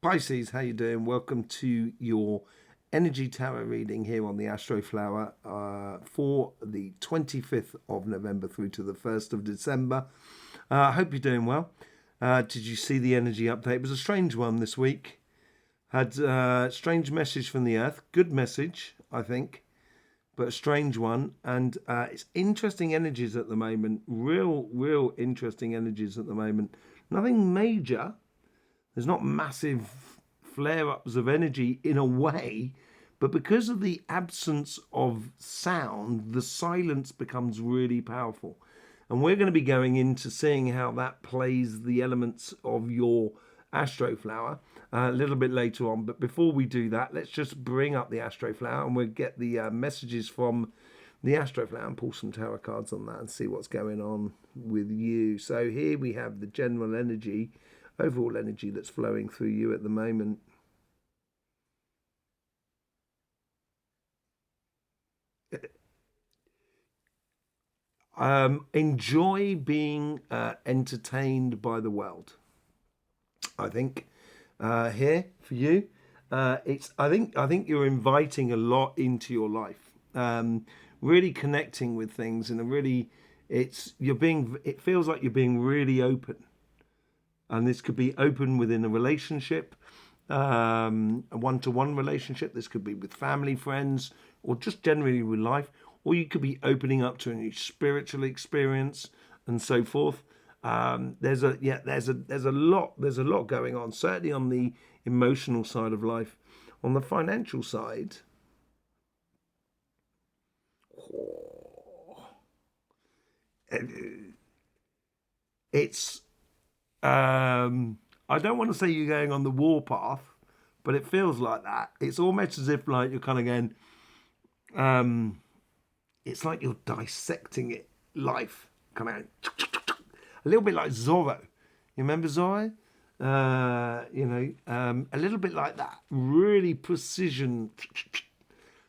Pisces, how you doing? Welcome to your energy tarot reading here on the Astroflower for the 25th of November through to the 1st of December. I hope you're doing well. Did you see the energy update? It was a strange one this week. Had a strange message from the Earth. Good message, I think, but a strange one. And it's interesting energies at the moment. Real interesting energies at the moment. Nothing major. There's not massive flare-ups of energy in a way, but because of the absence of sound, the silence becomes really powerful. And we're going to be going into seeing how that plays the elements of your Astroflower a little bit later on. But before we do that, let's just bring up the Astroflower and we'll get the messages from the Astroflower and pull some tarot cards on that and see what's going on with you. So here we have the general energy, overall energy that's flowing through you at the moment. Enjoy being entertained by the world. I think here for you, it's. I think you're inviting a lot into your life. Really connecting with things, and really, you're being. It feels like you're being really open. And this could be open within a relationship, a one-to-one relationship. This could be with family, friends, or just generally with life. Or you could be opening up to a new spiritual experience and so forth. There's a lot going on. Certainly on the emotional side of life. On the financial side, it's. I don't want to say you're going on the warpath, but it feels like that. It's almost as if like you're kind of going. It's like you're dissecting it, life, kind of a little bit like Zorro. You remember Zorro? A little bit like that. Really precision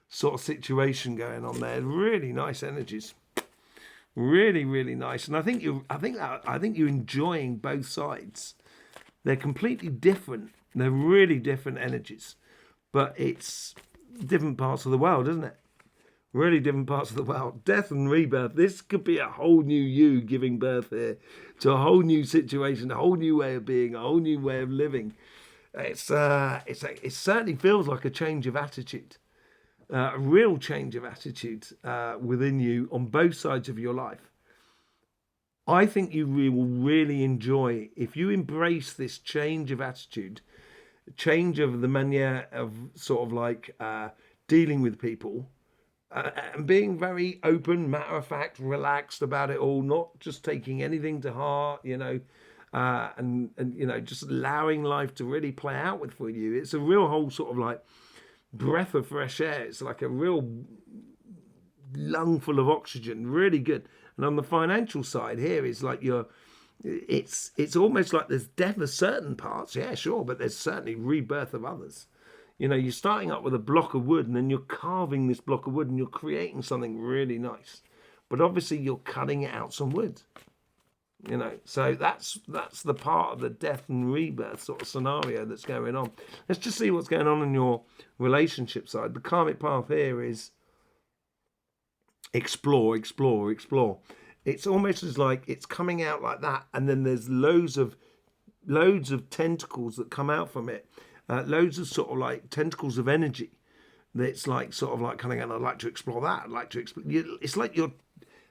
sort of situation going on there. Really nice energies. Really nice. And I think you're enjoying both sides. They're completely different. They're really different energies, but it's different parts of the world, isn't it? Really different parts of the world. Death and rebirth. This could be a whole new you giving birth here to a whole new situation, a whole new way of being, a whole new way of living. It certainly feels like a change of attitude, a real change of attitude within you on both sides of your life. I think you will really enjoy if you embrace this change of attitude, change of the manière of sort of like dealing with people. And being very open, matter of fact, relaxed about it all, not just taking anything to heart, and just allowing life to really play out with for you. It's a real whole sort of like breath of fresh air. It's like a real lung full of oxygen, really good. And on the financial side, here is like it's almost like there's death of certain parts, yeah, sure, but there's certainly rebirth of others. You're starting up with a block of wood and then you're carving this block of wood and you're creating something really nice. But obviously you're cutting out some wood. So that's the part of the death and rebirth sort of scenario that's going on. Let's just see what's going on in your relationship side. The karmic path here is explore. It's almost as like it's coming out like that, and then there's loads of tentacles that come out from it. Loads of sort of like tentacles of energy that's like sort of like kind of going, I'd like to explore that. I'd like to explore. It's like you're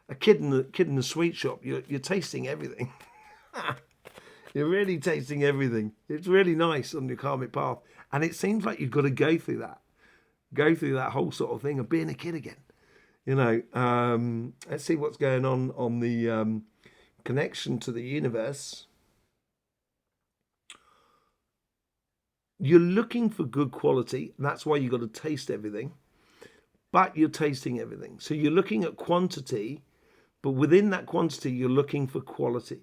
a kid in the sweet shop. You're tasting everything. You're really tasting everything. It's really nice on your karmic path, and it seems like you've got to go through that whole sort of thing of being a kid again. Let's see what's going on the connection to the universe. You're looking for good quality. That's why you've got to taste everything. But you're tasting everything. So you're looking at quantity, but within that quantity, you're looking for quality.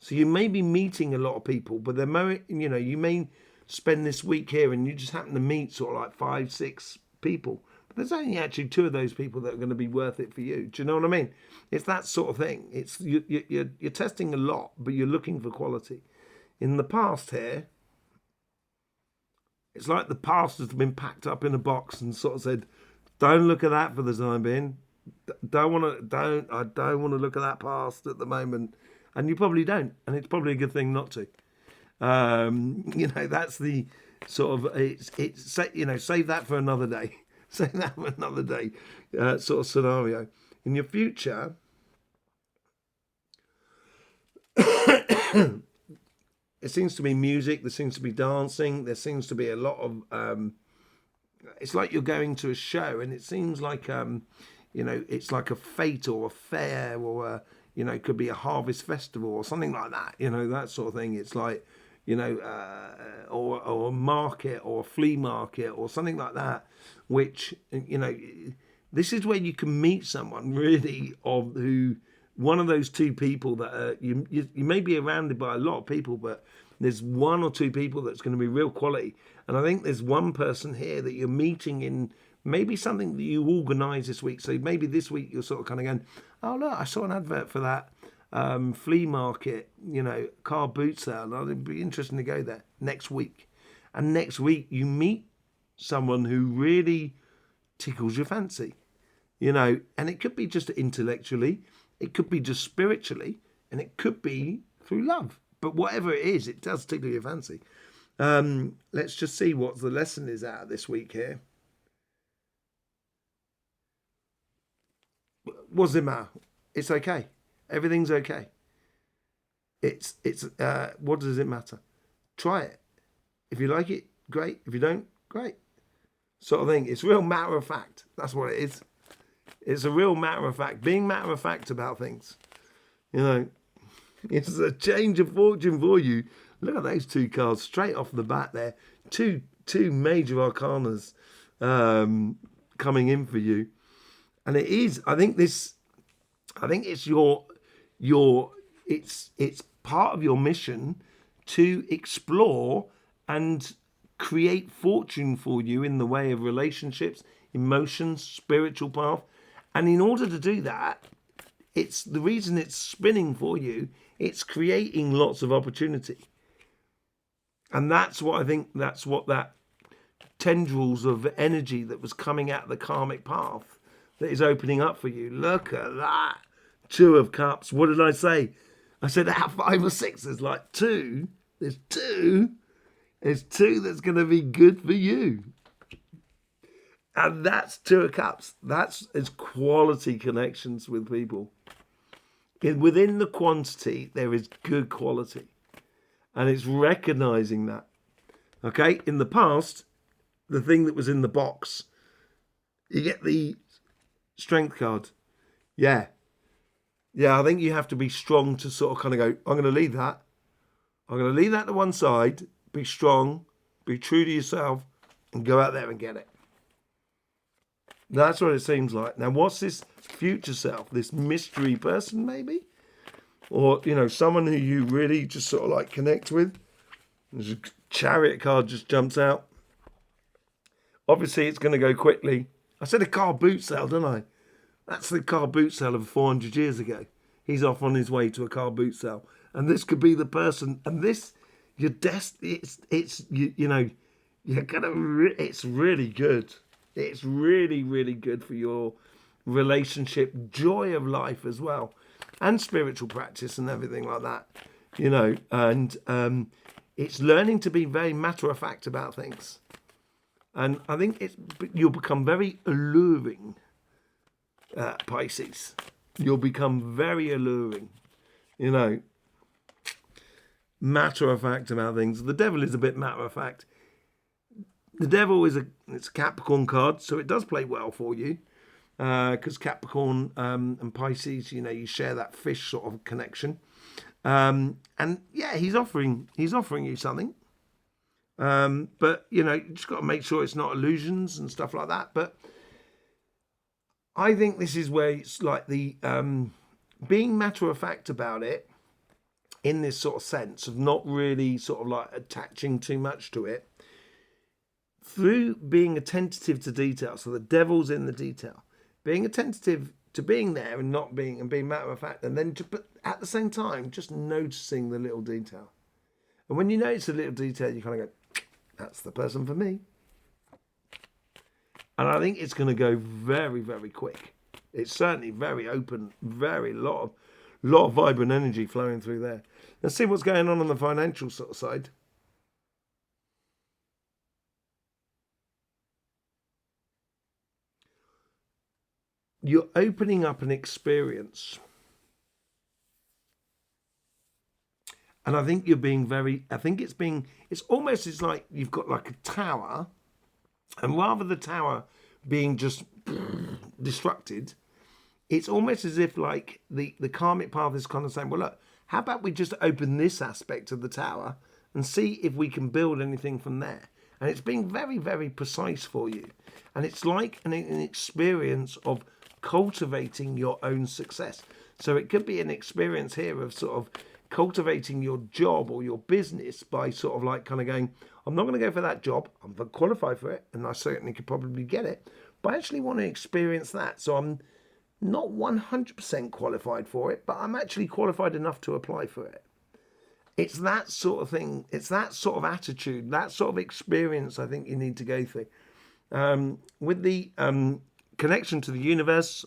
So you may be meeting a lot of people, but you may spend this week here and you just happen to meet sort of like 5, 6 people. But there's only actually 2 of those people that are going to be worth it for you. Do you know what I mean? It's that sort of thing. It's you're testing a lot, but you're looking for quality. In the past here, it's like the past has been packed up in a box and sort of said, don't look at that for the time being. I don't want to look at that past at the moment. And you probably don't. And it's probably a good thing not to. That's the sort of, save that for another day. Save that for another day sort of scenario. In your future, there seems to be music, there seems to be dancing, there seems to be a lot of, it's like you're going to a show, and it seems like, it's like a fete or a fair, or, it could be a harvest festival or something like that, that sort of thing. It's like, or a market or a flea market or something like that, which, this is where you can meet someone really one of those two people that you may be surrounded by a lot of people, but there's one or two people that's going to be real quality. And I think there's one person here that you're meeting in maybe something that you organise this week. So maybe this week you're sort of kind of going, oh look, I saw an advert for that flea market, car boot sale. It'd be interesting to go there next week. And next week you meet someone who really tickles your fancy, and it could be just intellectually, it could be just spiritually, and it could be through love. But whatever it is, it does tickle your fancy. Let's just see what the lesson is out of this week here. What does it matter? It's okay. Everything's okay. It's what does it matter? Try it. If you like it, great. If you don't, great. Sort of thing. It's real matter of fact. That's what it is. It's a real matter of fact. Being matter of fact about things. It's a change of fortune for you. Look at those two cards straight off the bat there. Two major arcanas coming in for you. And it is, I think it's it's part of your mission to explore and create fortune for you in the way of relationships, emotions, spiritual path. And in order to do that, it's the reason it's spinning for you, it's creating lots of opportunity. And that's what that tendrils of energy that was coming out of the karmic path that is opening up for you. Look at that. 2 of Cups. What did I say? I said 5 or 6. There's like 2. There's 2. There's 2 that's going to be good for you. And that's 2 of Cups. That's quality connections with people. Within the quantity, there is good quality. And it's recognizing that. Okay? In the past, the thing that was in the box, you get the Strength card. Yeah, I think you have to be strong to sort of kind of go, I'm going to leave that. I'm going to leave that to one side. Be strong. Be true to yourself. And go out there and get it. That's what it seems like. Now, what's this future self? This mystery person, maybe? Or, someone who you really just sort of like connect with. There's a Chariot card just jumps out. Obviously, it's going to go quickly. I said a car boot sale, didn't I? That's the car boot sale of 400 years ago. He's off on his way to a car boot sale. And this could be the person. And this, you're it's really good. It's really, really good for your relationship, joy of life as well. And spiritual practice and everything like that. And it's learning to be very matter of fact about things. And I think you'll become very alluring, Pisces. You'll become very alluring, matter of fact about things. The devil is a bit matter of fact. The devil it's a Capricorn card, so it does play well for you, because Capricorn and Pisces, you share that fish sort of connection. And yeah, he's offering you something. But you just got to make sure it's not illusions and stuff like that. But I think this is where it's like the being matter of fact about it, in this sort of sense of not really sort of like attaching too much to it, through being attentive to detail. So the devil's in the detail, being attentive to being there and not being matter of fact, and then but at the same time just noticing the little detail. And when you notice a little detail, you kind of go, That's the person for me. And I think it's going to go very, very quick. It's certainly very open, very lot of vibrant energy flowing through there. Let's see what's going on the financial sort of side. You're opening up an experience. And I think you're being very, it's almost, it's like you've got like a tower, and rather the tower being just destructed, it's almost as if like the karmic path is kind of saying, well, look, how about we just open this aspect of the tower and see if we can build anything from there? And it's being very, very precise for you. And it's like an experience of cultivating your own success. So it could be an experience here of sort of cultivating your job or your business by sort of like kind of going, I'm not going to go for that job. I'm qualified for it, and I certainly could probably get it, but I actually want to experience that. So I'm not 100% qualified for it, but I'm actually qualified enough to apply for it. It's that sort of thing. It's that sort of attitude, that sort of experience I think you need to go through. With the connection to the universe,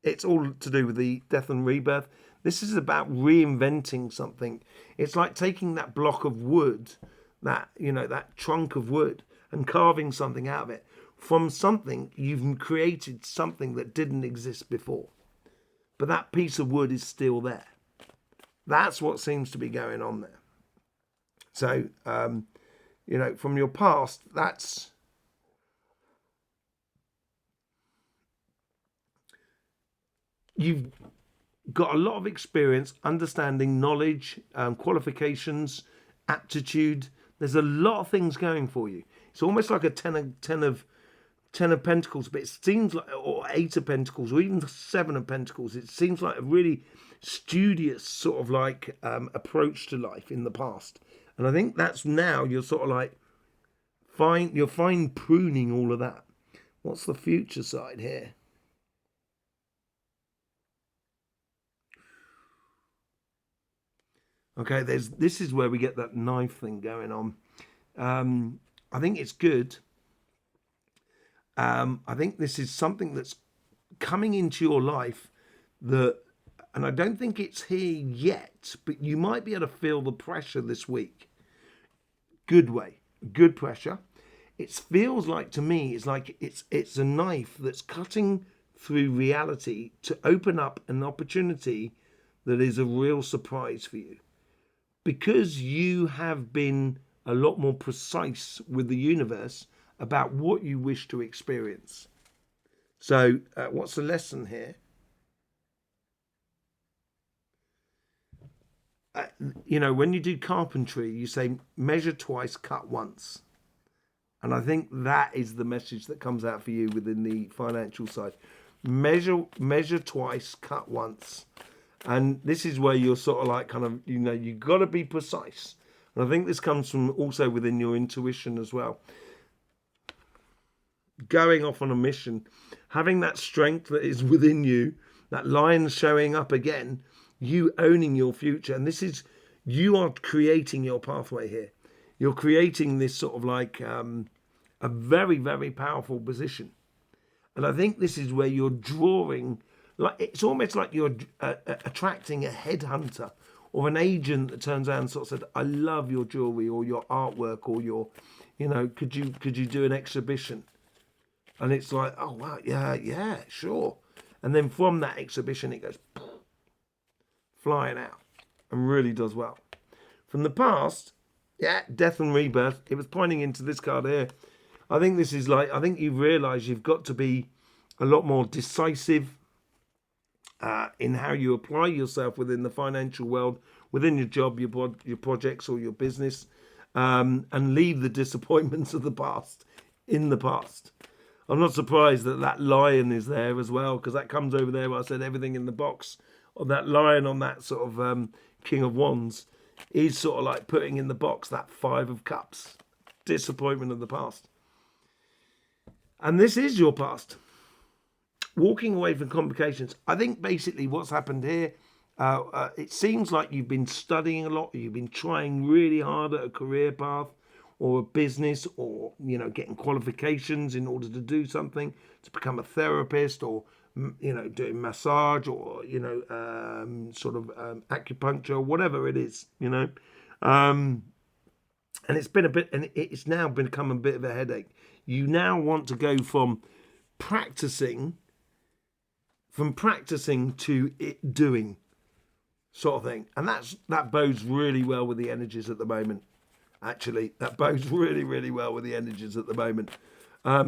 it's all to do with the death and rebirth. This is about reinventing something. It's like taking that block of wood, that trunk of wood, and carving something out of it. From something, you've created something that didn't exist before. But that piece of wood is still there. That's what seems to be going on there. So, from your past, you've got a lot of experience, understanding, knowledge, qualifications, aptitude. There's a lot of things going for you. It's almost like a ten of Pentacles, but it seems like, or Eight of Pentacles, or even Seven of Pentacles. It seems like a really studious sort of like approach to life in the past. And I think that's now you're sort of like you're fine pruning all of that. What's the future side here? Okay, this is where we get that knife thing going on. I think it's good. I think this is something that's coming into your life and I don't think it's here yet, but you might be able to feel the pressure this week. Good way, good pressure. It feels like, to me, it's like it's a knife that's cutting through reality to open up an opportunity that is a real surprise for you. Because you have been a lot more precise with the universe about what you wish to experience. So what's the lesson here? When you do carpentry, you say measure twice, cut once. And I think that is the message that comes out for you within the financial side. Measure twice, cut once. And this is where you're sort of like kind of, you've got to be precise. And I think this comes from also within your intuition as well. Going off on a mission, having that strength that is within you, that lion showing up again, you owning your future. And you are creating your pathway here. You're creating this sort of like a very, very powerful position. And I think this is where you're drawing, like it's almost like you're attracting a headhunter or an agent that turns around and sort of said, I love your jewelry or your artwork or your, could you do an exhibition? And it's like, oh, wow, yeah, sure. And then from that exhibition, it goes flying out and really does well. From the past, death and rebirth, it was pointing into this card here. I think this is like, I think you realise you've got to be a lot more decisive in how you apply yourself within the financial world, within your job, your projects or your business, and leave the disappointments of the past in the past. I'm not surprised that lion is there as well, because that comes over there where I said everything in the box. Or that lion on that sort of King of Wands is sort of like putting in the box that Five of Cups. Disappointment of the past. And this is your past. Walking away from complications. I think basically what's happened here, it seems like you've been studying a lot. You've been trying really hard at a career path. or a business, or getting qualifications in order to do something, to become a therapist, or doing massage, or acupuncture, whatever it is, and it's been a bit, and it's now become a bit of a headache. You now want to go from practicing to it doing, sort of thing, and that bodes really well with the energies at the moment. Actually, that bodes really, really well with the energies at the moment.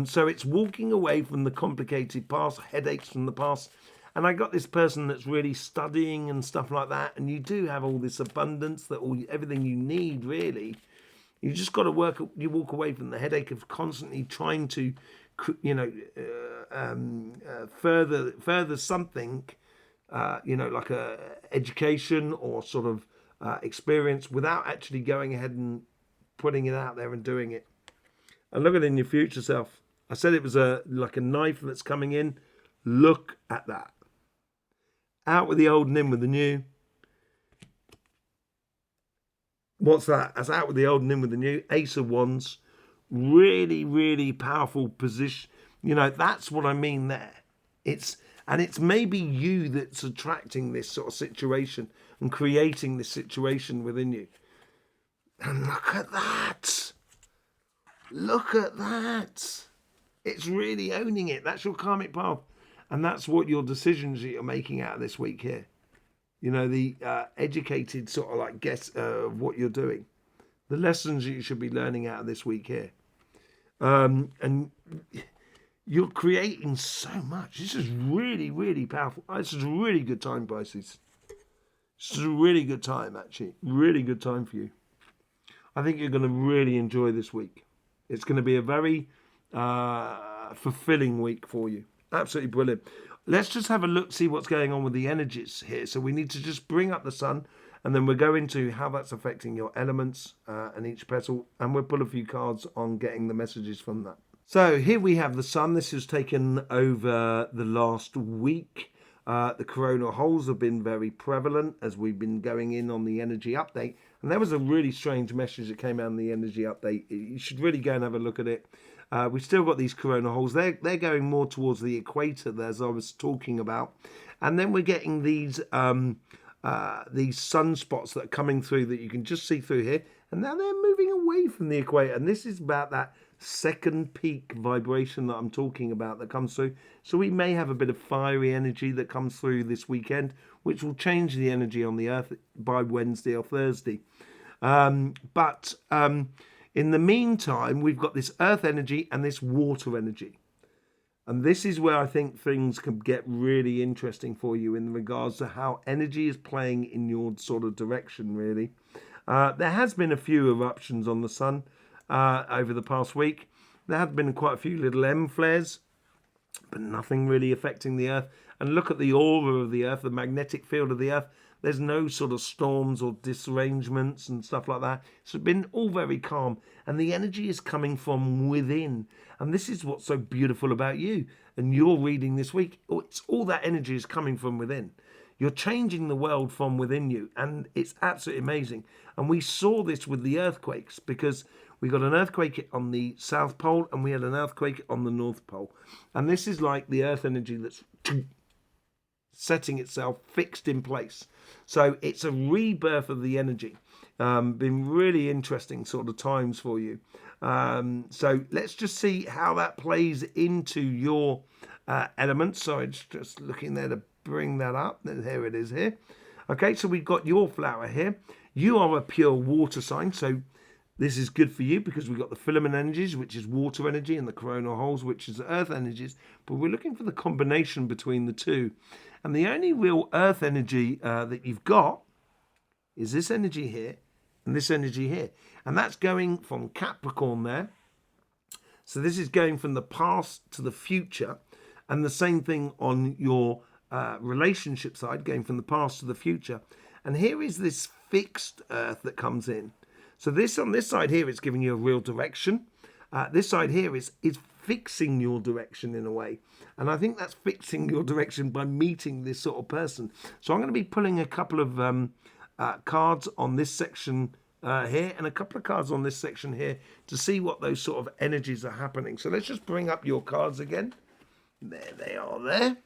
So it's walking away from the complicated past, headaches from the past. And I got this person that's really studying and stuff like that. And you do have all this abundance, everything you need, really. You just got to you walk away from the headache of constantly trying to, further something, like a education or sort of experience, without actually going ahead and putting it out there and doing it. And look at it in your future self. I said it was like a knife that's coming in. Look at that. Out with the old and in with the new. What's that? That's out with the old and in with the new. Ace of Wands. Really, really powerful position. That's what I mean there. It's maybe you that's attracting this sort of situation and creating this situation within you. And look at that. Look at that. It's really owning it. That's your karmic path. And that's what your decisions that you're making out of this week here. The educated sort of like guess of what you're doing. The lessons that you should be learning out of this week here. And you're creating so much. This is really, really powerful. This is a really good time, Pisces. This is a really good time, actually. Really good time for you. I think you're going to really enjoy this week. It's going to be a very fulfilling week for you. Absolutely brilliant. Let's just have a look, see what's going on with the energies here. So we need to just bring up the sun, and then we'll go into how that's affecting your elements and each petal, and we'll pull a few cards on getting the messages from that. So here we have the sun. This has taken over the last week. The coronal holes have been very prevalent as we've been going in on the energy update. And there was a really strange message that came out in the energy update. You should really go and have a look at it. We've still got these coronal holes. They're going more towards the equator, as I was talking about. And then we're getting these sunspots that are coming through that you can just see through here. And now they're moving away from the equator. And this is about that second peak vibration that I'm talking about that comes through. So we may have a bit of fiery energy that comes through this weekend, which will change the energy on the earth by Wednesday or Thursday. But in the meantime, we've got this earth energy and this water energy. And this is where I think things can get really interesting for you in regards to how energy is playing in your sort of direction, really. There has been a few eruptions on the sun over the past week. There have been quite a few little M flares, but nothing really affecting the earth. And look at the aura of the earth, the magnetic field of the earth. There's no sort of storms or disarrangements and stuff like that. It's been all very calm. And the energy is coming from within. And this is what's so beautiful about you. And your reading this week, it's all that energy is coming from within. You're changing the world from within you. And it's absolutely amazing. And we saw this with the earthquakes, because we got an earthquake on the South Pole and we had an earthquake on the North Pole. And this is like the earth energy that's setting itself fixed in place. So it's a rebirth of the energy. Been really interesting sort of times for you. So let's just see how that plays into your elements. So it's just looking there to bring that up. Here it is here. Okay, so we've got your flower here. You are a pure water sign, so this is good for you because we've got the filament energies, which is water energy, and the coronal holes, which is earth energies. But we're looking for the combination between the two. And the only real earth energy that you've got is this energy here and this energy here. And that's going from Capricorn there. So this is going from the past to the future. And the same thing on your relationship side, going from the past to the future. And here is this fixed earth that comes in. So this on this side here, it's giving you a real direction. This side here is fixing your direction in a way. And I think that's fixing your direction by meeting this sort of person. So I'm going to be pulling a couple of cards on this section here and a couple of cards on this section here to see what those sort of energies are happening. So let's just bring up your cards again. There they are there.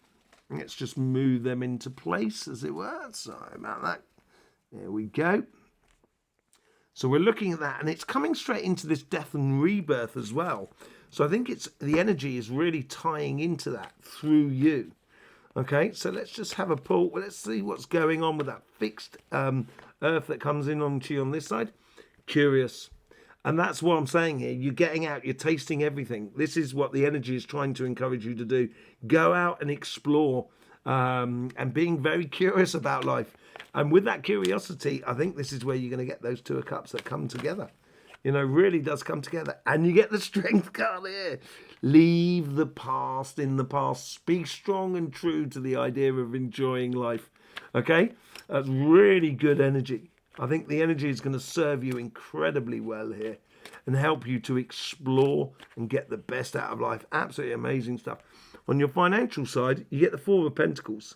Let's just move them into place, as it were. Sorry about that. There we go. So we're looking at that, and it's coming straight into this death and rebirth as well. So I think it's the energy is really tying into that through you. Okay, so let's just have a pull. Well, let's see what's going on with that fixed earth that comes in onto you on this side. Curious. And that's what I'm saying here. You're getting out, you're tasting everything. This is what the energy is trying to encourage you to do. Go out and explore and being very curious about life. And with that curiosity, I think this is where you're going to get those two of cups that come together. You know, really does come together. And you get the strength card here. Leave the past in the past. Be strong and true to the idea of enjoying life. Okay? That's really good energy. I think the energy is going to serve you incredibly well here and help you to explore and get the best out of life. Absolutely amazing stuff. On your financial side, you get the Four of Pentacles.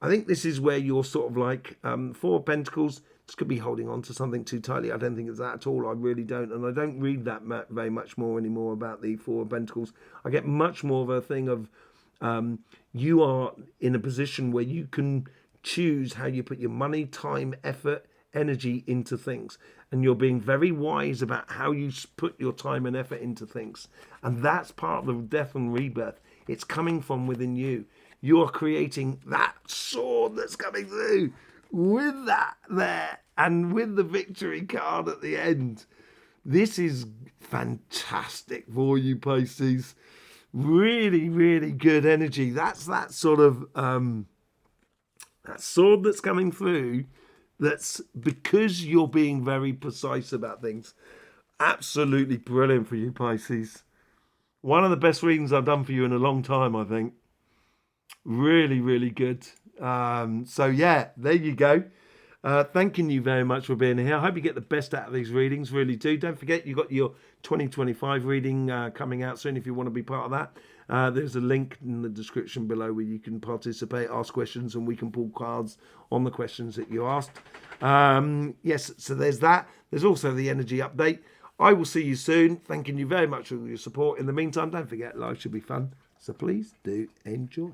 I think this is where you're sort of like Four of Pentacles. This could be holding on to something too tightly. I don't think it's that at all. I really don't. And I don't read that very much more anymore about the Four of Pentacles. I get much more of a thing of you are in a position where you can choose how you put your money, time, effort, energy into things. And you're being very wise about how you put your time and effort into things. And that's part of the death and rebirth. It's coming from within you. You're creating that sword that's coming through with that there and with the victory card at the end. This is fantastic for you, Pisces. Really, really good energy. That's that sort of that sword that's coming through. That's because you're being very precise about things. Absolutely brilliant for you, Pisces. One of the best readings I've done for you in a long time, I think. Really, really good. So yeah, there you go. Thanking you very much for being here. I hope you get the best out of these readings, really do. Don't forget, you've got your 2025 reading coming out soon if you want to be part of that. There's a link in the description below where you can participate, ask questions, and we can pull cards on the questions that you asked. Yes, so there's that. There's also the energy update. I will see you soon. Thanking you very much for your support. In the meantime, don't forget, life should be fun. So please do enjoy.